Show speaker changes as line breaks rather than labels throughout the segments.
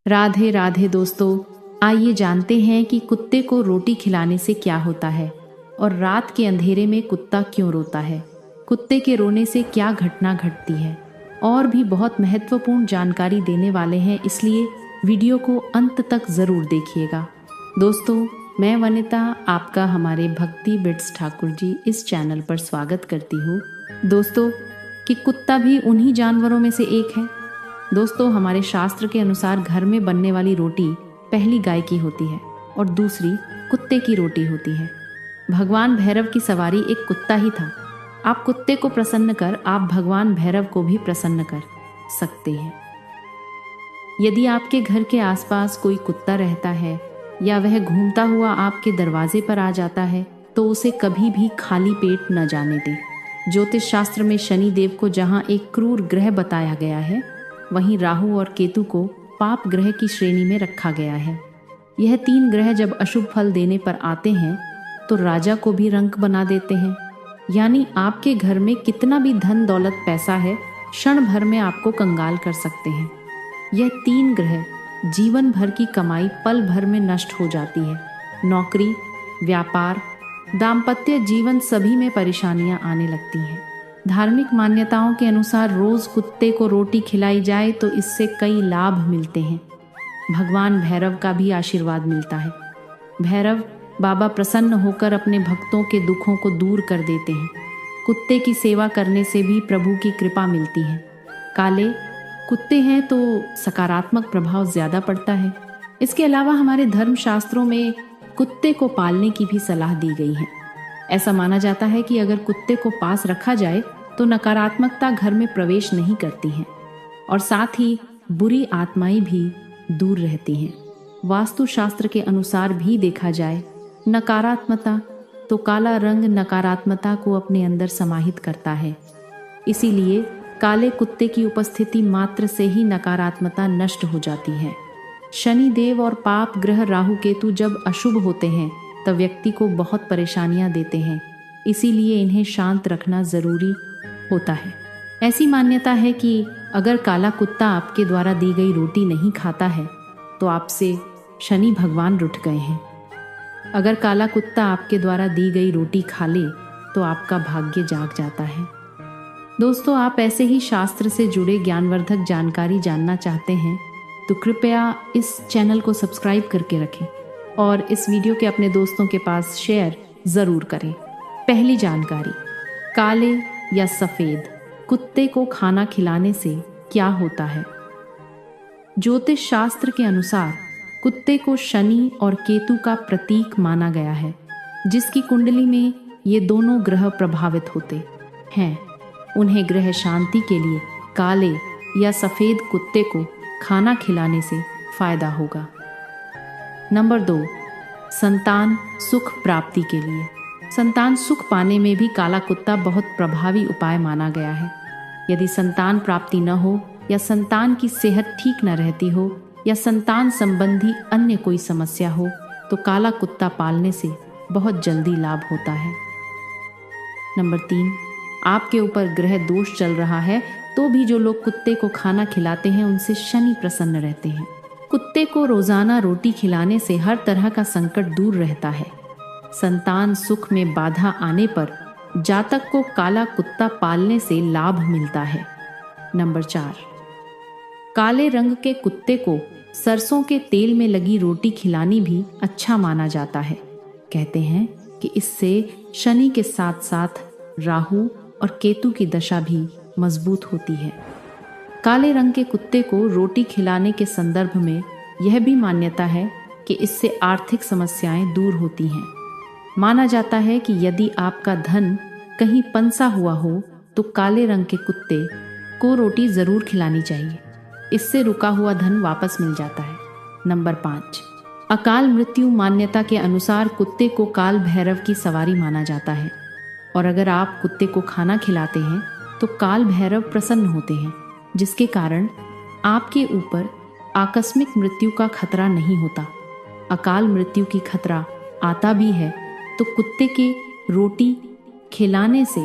राधे राधे दोस्तों, आइए जानते हैं कि कुत्ते को रोटी खिलाने से क्या होता है और रात के अंधेरे में कुत्ता क्यों रोता है, कुत्ते के रोने से क्या घटना घटती है और भी बहुत महत्वपूर्ण जानकारी देने वाले हैं, इसलिए वीडियो को अंत तक ज़रूर देखिएगा। दोस्तों, मैं वनिता आपका हमारे भक्ति बिट्स ठाकुर जी इस चैनल पर स्वागत करती हूँ। दोस्तों, कि कुत्ता भी उन्हीं जानवरों में से एक है। दोस्तों, हमारे शास्त्र के अनुसार घर में बनने वाली रोटी पहली गाय की होती है और दूसरी कुत्ते की रोटी होती है। भगवान भैरव की सवारी एक कुत्ता ही था। आप कुत्ते को प्रसन्न कर आप भगवान भैरव को भी प्रसन्न कर सकते हैं। यदि आपके घर के आसपास कोई कुत्ता रहता है या वह घूमता हुआ आपके दरवाजे पर आ जाता है तो उसे कभी भी खाली पेट न जाने दें। ज्योतिष शास्त्र में शनि देव को जहाँ एक क्रूर ग्रह बताया गया है, वहीं राहु और केतु को पाप ग्रह की श्रेणी में रखा गया है। यह तीन ग्रह जब अशुभ फल देने पर आते हैं तो राजा को भी रंक बना देते हैं। यानी आपके घर में कितना भी धन दौलत पैसा है, क्षण भर में आपको कंगाल कर सकते हैं। यह तीन ग्रह जीवन भर की कमाई पल भर में नष्ट हो जाती है। नौकरी, व्यापार, दाम्पत्य जीवन सभी में परेशानियां आने लगती हैं। धार्मिक मान्यताओं के अनुसार रोज कुत्ते को रोटी खिलाई जाए तो इससे कई लाभ मिलते हैं। भगवान भैरव का भी आशीर्वाद मिलता है। भैरव बाबा प्रसन्न होकर अपने भक्तों के दुखों को दूर कर देते हैं। कुत्ते की सेवा करने से भी प्रभु की कृपा मिलती है। काले कुत्ते हैं तो सकारात्मक प्रभाव ज्यादा पड़ता है। इसके अलावा हमारे धर्म शास्त्रों में कुत्ते को पालने की भी सलाह दी गई है। ऐसा माना जाता है कि अगर कुत्ते को पास रखा जाए तो नकारात्मकता घर में प्रवेश नहीं करती हैं और साथ ही बुरी आत्माएं भी दूर रहती हैं। वास्तु शास्त्र के अनुसार भी देखा जाए नकारात्मकता तो काला रंग नकारात्मकता को अपने अंदर समाहित करता है। इसीलिए काले कुत्ते की उपस्थिति मात्र से ही नकारात्मकता नष्ट हो जाती है। शनि देव और पाप ग्रह राहु केतु जब अशुभ होते हैं तब व्यक्ति को बहुत परेशानियां देते हैं। इसीलिए इन्हें शांत रखना जरूरी होता है। ऐसी मान्यता है कि अगर काला कुत्ता आपके द्वारा दी गई रोटी नहीं खाता है तो आपसे शनि भगवान रुठ गए हैं। अगर काला कुत्ता आपके द्वारा दी गई रोटी खा ले तो आपका भाग्य जाग जाता है। दोस्तों, आप ऐसे ही शास्त्र से जुड़े ज्ञानवर्धक जानकारी जानना चाहते हैं तो कृपया इस चैनल को सब्सक्राइब करके रखें और इस वीडियो के अपने दोस्तों के पास शेयर ज़रूर करें। पहली जानकारी, काले या सफ़ेद कुत्ते को खाना खिलाने से क्या होता है। ज्योतिष शास्त्र के अनुसार कुत्ते को शनि और केतु का प्रतीक माना गया है, जिसकी कुंडली में ये दोनों ग्रह प्रभावित होते हैं। उन्हें ग्रह शांति के लिए काले या सफ़ेद कुत्ते को खाना खिलाने से फायदा होगा। नंबर 2, संतान सुख प्राप्ति के लिए। संतान सुख पाने में भी काला कुत्ता बहुत प्रभावी उपाय माना गया है। यदि संतान प्राप्ति न हो या संतान की सेहत ठीक न रहती हो या संतान संबंधी अन्य कोई समस्या हो तो काला कुत्ता पालने से बहुत जल्दी लाभ होता है। नंबर 3, आपके ऊपर ग्रह दोष चल रहा है तो भी जो लोग कुत्ते को खाना खिलाते हैं उनसे शनि प्रसन्न रहते हैं। कुत्ते को रोजाना रोटी खिलाने से हर तरह का संकट दूर रहता है। संतान सुख में बाधा आने पर जातक को काला कुत्ता पालने से लाभ मिलता है। नंबर 4, काले रंग के कुत्ते को सरसों के तेल में लगी रोटी खिलानी भी अच्छा माना जाता है। कहते हैं कि इससे शनि के साथ साथ राहु और केतु की दशा भी मजबूत होती है। काले रंग के कुत्ते को रोटी खिलाने के संदर्भ में यह भी मान्यता है कि इससे आर्थिक समस्याएं दूर होती हैं। माना जाता है कि यदि आपका धन कहीं पंसा हुआ हो तो काले रंग के कुत्ते को रोटी जरूर खिलानी चाहिए। इससे रुका हुआ धन वापस मिल जाता है। नंबर 5, अकाल मृत्यु मान्यता के अनुसार कुत्ते को काल भैरव की सवारी माना जाता है और अगर आप कुत्ते को खाना खिलाते हैं तो काल भैरव प्रसन्न होते हैं, जिसके कारण आपके ऊपर आकस्मिक मृत्यु का खतरा नहीं होता। अकाल मृत्यु की खतरा आता भी है तो कुत्ते के रोटी खिलाने से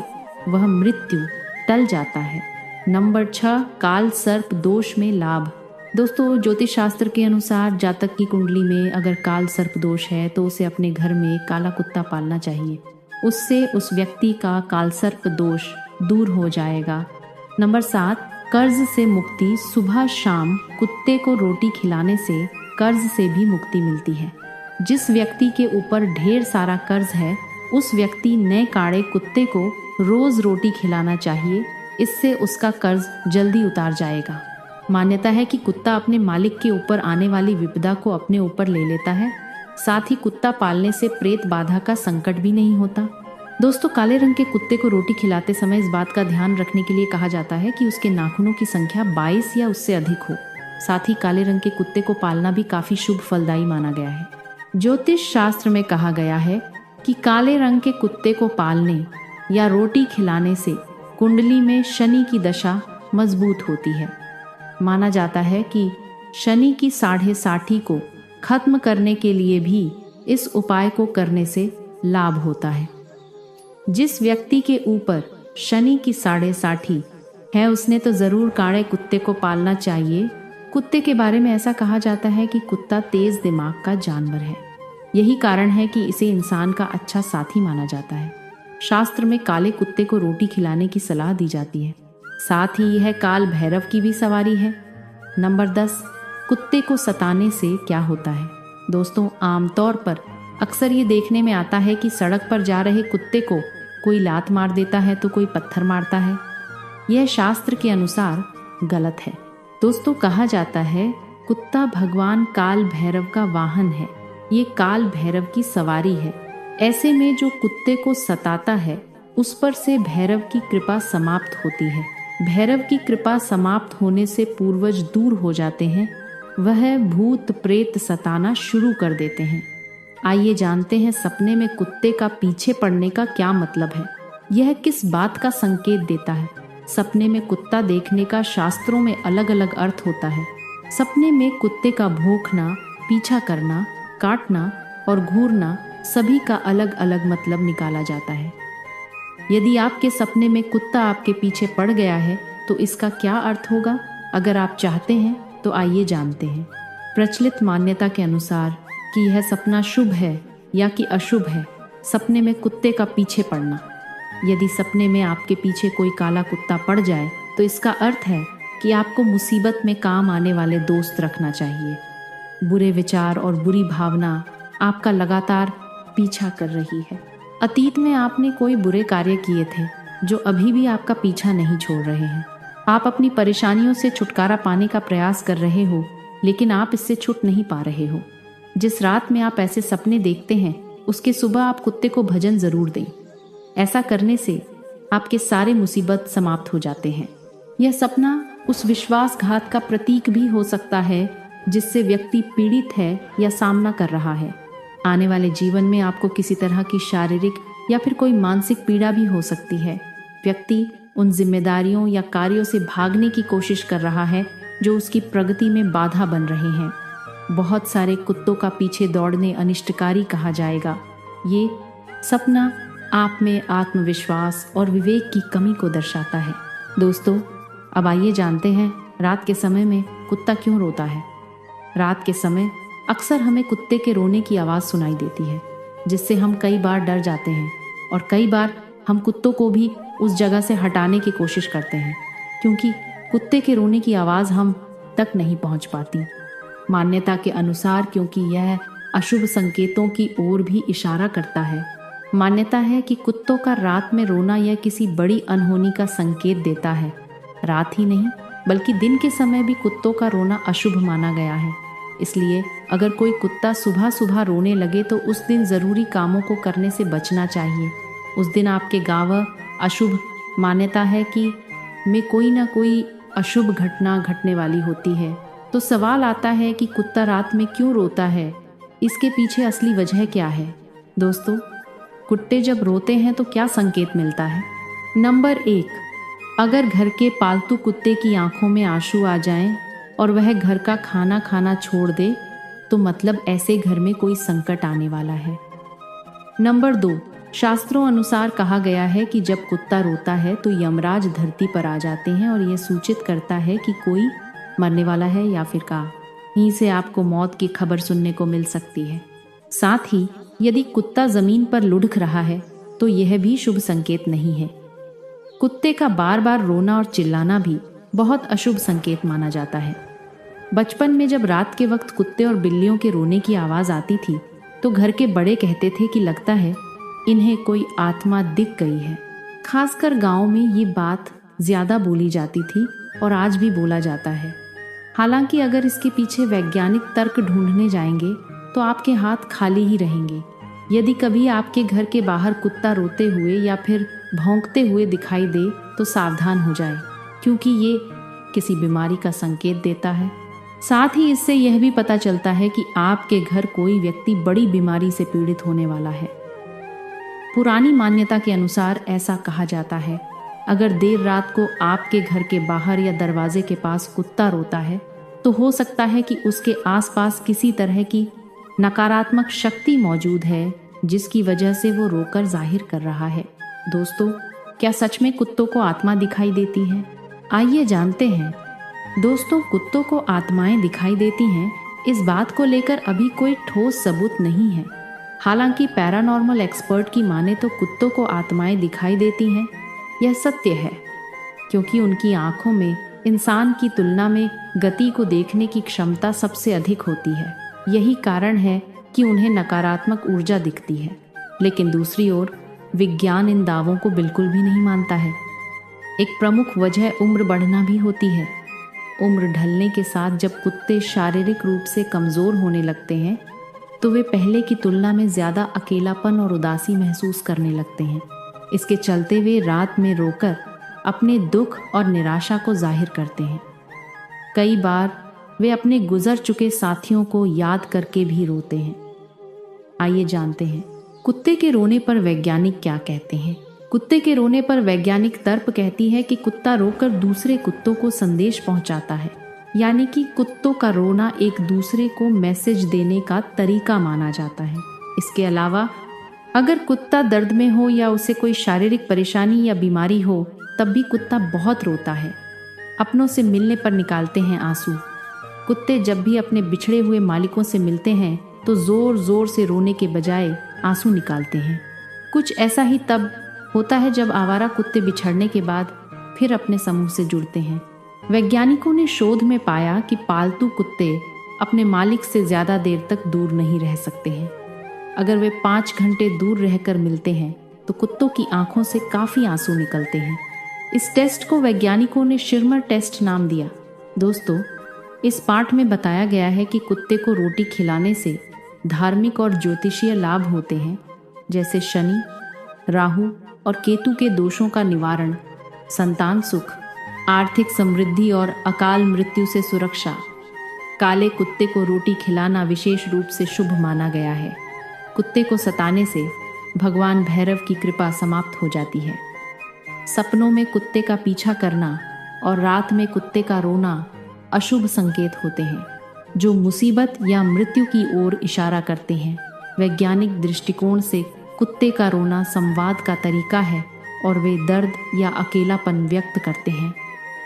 वह मृत्यु टल जाता है। नंबर 6, काल सर्प दोष में लाभ। दोस्तों, ज्योतिष शास्त्र के अनुसार जातक की कुंडली में अगर काल सर्प दोष है तो उसे अपने घर में काला कुत्ता पालना चाहिए। उससे उस व्यक्ति का काल सर्प दोष दूर हो जाएगा। नंबर 7, कर्ज से मुक्ति। सुबह शाम कुत्ते को रोटी खिलाने से कर्ज से भी मुक्ति मिलती है। जिस व्यक्ति के ऊपर ढेर सारा कर्ज है उस व्यक्ति ने काड़े कुत्ते को रोज रोटी खिलाना चाहिए। इससे उसका कर्ज जल्दी उतार जाएगा। मान्यता है कि कुत्ता अपने मालिक के ऊपर आने वाली विपदा को अपने ऊपर ले लेता है। साथ ही कुत्ता पालने से प्रेत बाधा का संकट भी नहीं होता। दोस्तों, काले रंग के कुत्ते को रोटी खिलाते समय इस बात का ध्यान रखने के लिए कहा जाता है कि उसके नाखूनों की संख्या 22 या उससे अधिक हो। साथ ही काले रंग के कुत्ते को पालना भी काफी शुभ फलदायी माना गया है। ज्योतिष शास्त्र में कहा गया है कि काले रंग के कुत्ते को पालने या रोटी खिलाने से कुंडली में शनि की दशा मजबूत होती है। माना जाता है कि शनि की 60 को खत्म करने के लिए भी इस उपाय को करने से लाभ होता है। जिस व्यक्ति के ऊपर शनि की 60 है उसने तो जरूर काले कुत्ते को पालना चाहिए। कुत्ते के बारे में ऐसा कहा जाता है कि कुत्ता तेज दिमाग का जानवर है। यही कारण है कि इसे इंसान का अच्छा साथी माना जाता है। शास्त्र में काले कुत्ते को रोटी खिलाने की सलाह दी जाती है। साथ ही यह काल भैरव की भी सवारी है। नंबर 10, कुत्ते को सताने से क्या होता है। दोस्तों, आमतौर पर अक्सर ये देखने में आता है कि सड़क पर जा रहे कुत्ते को कोई लात मार देता है तो कोई पत्थर मारता है। यह शास्त्र के अनुसार गलत है। दोस्तों, कहा जाता है कुत्ता भगवान काल भैरव का वाहन है। ये काल भैरव की सवारी है। ऐसे में जो कुत्ते को सताता है उस पर से भैरव की कृपा समाप्त होती है। भैरव की कृपा समाप्त होने से पूर्वज दूर हो जाते हैं। वह भूत प्रेत सताना शुरू कर देते हैं। आइए जानते हैं सपने में कुत्ते का पीछे पड़ने का क्या मतलब है। यह किस बात का संकेत देता है। सपने में कुत्ता देखने का शास्त्रों में अलग अलग अर्थ होता है। सपने में कुत्ते का भौंकना, पीछा करना, काटना और घूरना सभी का अलग अलग मतलब निकाला जाता है। यदि आपके सपने में कुत्ता आपके पीछे पड़ गया है तो इसका क्या अर्थ होगा, अगर आप चाहते हैं तो आइए जानते हैं। प्रचलित मान्यता के अनुसार कि यह सपना शुभ है या कि अशुभ है। सपने में कुत्ते का पीछे पड़ना। यदि सपने में आपके पीछे कोई काला कुत्ता पड़ जाए तो इसका अर्थ है कि आपको मुसीबत में काम आने वाले दोस्त रखना चाहिए। बुरे विचार और बुरी भावना आपका लगातार पीछा कर रही है। अतीत में आपने कोई बुरे कार्य किए थे जो अभी भी आपका पीछा नहीं छोड़ रहे हैं। आप अपनी परेशानियों से छुटकारा पाने का प्रयास कर रहे हो लेकिन आप इससे छूट नहीं पा रहे हो। जिस रात में आप ऐसे सपने देखते हैं उसके सुबह आप कुत्ते को भोजन जरूर दें। ऐसा करने से आपके सारे मुसीबत समाप्त हो जाते हैं। यह सपना उस विश्वासघात का प्रतीक भी हो सकता है जिससे व्यक्ति पीड़ित है या सामना कर रहा है। आने वाले जीवन में आपको किसी तरह की शारीरिक या फिर कोई मानसिक पीड़ा भी हो सकती है। व्यक्ति उन जिम्मेदारियों या कार्यों से भागने की कोशिश कर रहा है जो उसकी प्रगति में बाधा बन रहे हैं। बहुत सारे कुत्तों का पीछे दौड़ने अनिष्टकारी कहा जाएगा। ये सपना आप में आत्मविश्वास और विवेक की कमी को दर्शाता है। दोस्तों, अब आइए जानते हैं रात के समय में कुत्ता क्यों रोता है। रात के समय अक्सर हमें कुत्ते के रोने की आवाज़ सुनाई देती है जिससे हम कई बार डर जाते हैं और कई बार हम कुत्तों को भी उस जगह से हटाने की कोशिश करते हैं क्योंकि कुत्ते के रोने की आवाज़ हम तक नहीं पहुंच पाती। मान्यता के अनुसार क्योंकि यह अशुभ संकेतों की ओर भी इशारा करता है। मान्यता है कि कुत्तों का रात में रोना यह किसी बड़ी अनहोनी का संकेत देता है। रात ही नहीं बल्कि दिन के समय भी कुत्तों का रोना अशुभ माना गया है। इसलिए अगर कोई कुत्ता सुबह सुबह रोने लगे तो उस दिन ज़रूरी कामों को करने से बचना चाहिए। उस दिन आपके गाँव अशुभ मान्यता है कि में कोई ना कोई अशुभ घटना घटने वाली होती है। तो सवाल आता है कि कुत्ता रात में क्यों रोता है, इसके पीछे असली वजह क्या है। दोस्तों, कुत्ते जब रोते हैं तो क्या संकेत मिलता है। नंबर 1, अगर घर के पालतू कुत्ते की आंखों में आंसू आ जाएं और वह घर का खाना खाना छोड़ दे तो मतलब ऐसे घर में कोई संकट आने वाला है। नंबर 2, शास्त्रों अनुसार कहा गया है कि जब कुत्ता रोता है तो यमराज धरती पर आ जाते हैं और यह सूचित करता है कि कोई मरने वाला है या फिर कहीं से आपको मौत की खबर सुनने को मिल सकती है। साथ ही यदि कुत्ता जमीन पर लुढ़क रहा है तो यह भी शुभ संकेत नहीं है। कुत्ते का बार बार रोना और चिल्लाना भी बहुत अशुभ संकेत माना जाता है। बचपन में जब रात के वक्त कुत्ते और बिल्लियों के रोने की आवाज़ आती थी तो घर के बड़े कहते थे कि लगता है इन्हें कोई आत्मा दिख गई है। खासकर गांव में ये बात ज़्यादा बोली जाती थी और आज भी बोला जाता है। हालांकि अगर इसके पीछे वैज्ञानिक तर्क ढूंढने जाएंगे तो आपके हाथ खाली ही रहेंगे। यदि कभी आपके घर के बाहर कुत्ता रोते हुए या फिर भौंकते हुए दिखाई दे तो सावधान हो जाए, क्योंकि ये किसी बीमारी का संकेत देता है। साथ ही इससे यह भी पता चलता है कि आपके घर कोई व्यक्ति बड़ी बीमारी से पीड़ित होने वाला है। पुरानी मान्यता के अनुसार ऐसा कहा जाता है, अगर देर रात को आपके घर के बाहर या दरवाजे के पास कुत्ता रोता है तो हो सकता है कि उसके आसपास किसी तरह की नकारात्मक शक्ति मौजूद है, जिसकी वजह से वो रोकर जाहिर कर रहा है। दोस्तों, क्या सच में कुत्तों को आत्मा दिखाई देती है? आइए जानते हैं। दोस्तों, कुत्तों को आत्माएं दिखाई देती हैं, इस बात को लेकर अभी कोई ठोस सबूत नहीं है। हालांकि पैरानॉर्मल एक्सपर्ट की माने तो कुत्तों को आत्माएं दिखाई देती हैं, यह सत्य है, क्योंकि उनकी आंखों में इंसान की तुलना में गति को देखने की क्षमता सबसे अधिक होती है। यही कारण है कि उन्हें नकारात्मक ऊर्जा दिखती है। लेकिन दूसरी ओर विज्ञान इन दावों को बिल्कुल भी नहीं मानता है। एक प्रमुख वजह उम्र बढ़ना भी होती है। उम्र ढलने के साथ जब कुत्ते शारीरिक रूप से कमज़ोर होने लगते हैं तो वे पहले की तुलना में ज़्यादा अकेलापन और उदासी महसूस करने लगते हैं। इसके चलते वे रात में रोकर अपने दुख और निराशा को जाहिर करते हैं। कई बार वे अपने गुजर चुके साथियों को याद करके भी रोते हैं। आइए जानते हैं कुत्ते के रोने पर वैज्ञानिक क्या कहते हैं। कुत्ते के रोने पर वैज्ञानिक तर्क कहती है कि कुत्ता रोकर दूसरे कुत्तों को संदेश पहुंचाता है, यानी कि कुत्तों का रोना एक दूसरे को मैसेज देने का तरीका माना जाता है। इसके अलावा अगर कुत्ता दर्द में हो या उसे कोई शारीरिक परेशानी या बीमारी हो तब भी कुत्ता बहुत रोता है। अपनों से मिलने पर निकालते हैं आंसू। कुत्ते जब भी अपने बिछड़े हुए मालिकों से मिलते हैं तो जोर जोर से रोने के बजाय आंसू निकालते हैं। कुछ ऐसा ही तब होता है जब आवारा कुत्ते बिछड़ने के बाद फिर अपने समूह से जुड़ते हैं। वैज्ञानिकों ने शोध में पाया कि पालतू कुत्ते अपने मालिक से ज़्यादा देर तक दूर नहीं रह सकते हैं। अगर वे 5 घंटे दूर रहकर मिलते हैं तो कुत्तों की आंखों से काफ़ी आंसू निकलते हैं। इस टेस्ट को वैज्ञानिकों ने शिरमर टेस्ट नाम दिया। दोस्तों, इस पाठ में बताया गया है कि कुत्ते को रोटी खिलाने से धार्मिक और ज्योतिषीय लाभ होते हैं, जैसे शनि, राहु और केतु के दोषों का निवारण, संतान सुख, आर्थिक समृद्धि और अकाल मृत्यु से सुरक्षा। काले कुत्ते को रोटी खिलाना विशेष रूप से शुभ माना गया है। कुत्ते को सताने से भगवान भैरव की कृपा समाप्त हो जाती है। सपनों में कुत्ते का पीछा करना और रात में कुत्ते का रोना अशुभ संकेत होते हैं, जो मुसीबत या मृत्यु की ओर इशारा करते हैं। वैज्ञानिक दृष्टिकोण से कुत्ते का रोना संवाद का तरीका है और वे दर्द या अकेलापन व्यक्त करते हैं।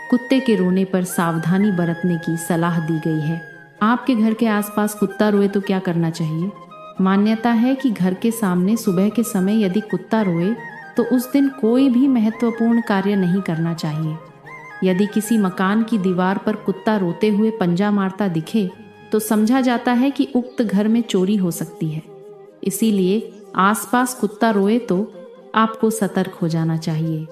कुत्ते के रोने पर सावधानी बरतने की सलाह दी गई है। आपके घर के आसपास कुत्ता रोए तो क्या करना चाहिए? मान्यता है कि घर के सामने सुबह के समय यदि कुत्ता रोए तो उस दिन कोई भी महत्वपूर्ण कार्य नहीं करना चाहिए। यदि किसी मकान की दीवार पर कुत्ता रोते हुए पंजा मारता दिखे तो समझा जाता है कि उक्त घर में चोरी हो सकती है। इसीलिए आसपास कुत्ता रोए तो आपको सतर्क हो जाना चाहिए।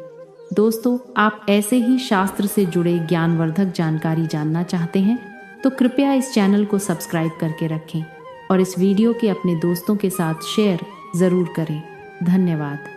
दोस्तों, आप ऐसे ही शास्त्र से जुड़े ज्ञानवर्धक जानकारी जानना चाहते हैं तो कृपया इस चैनल को सब्सक्राइब करके रखें और इस वीडियो के अपने दोस्तों के साथ शेयर ज़रूर करें। धन्यवाद।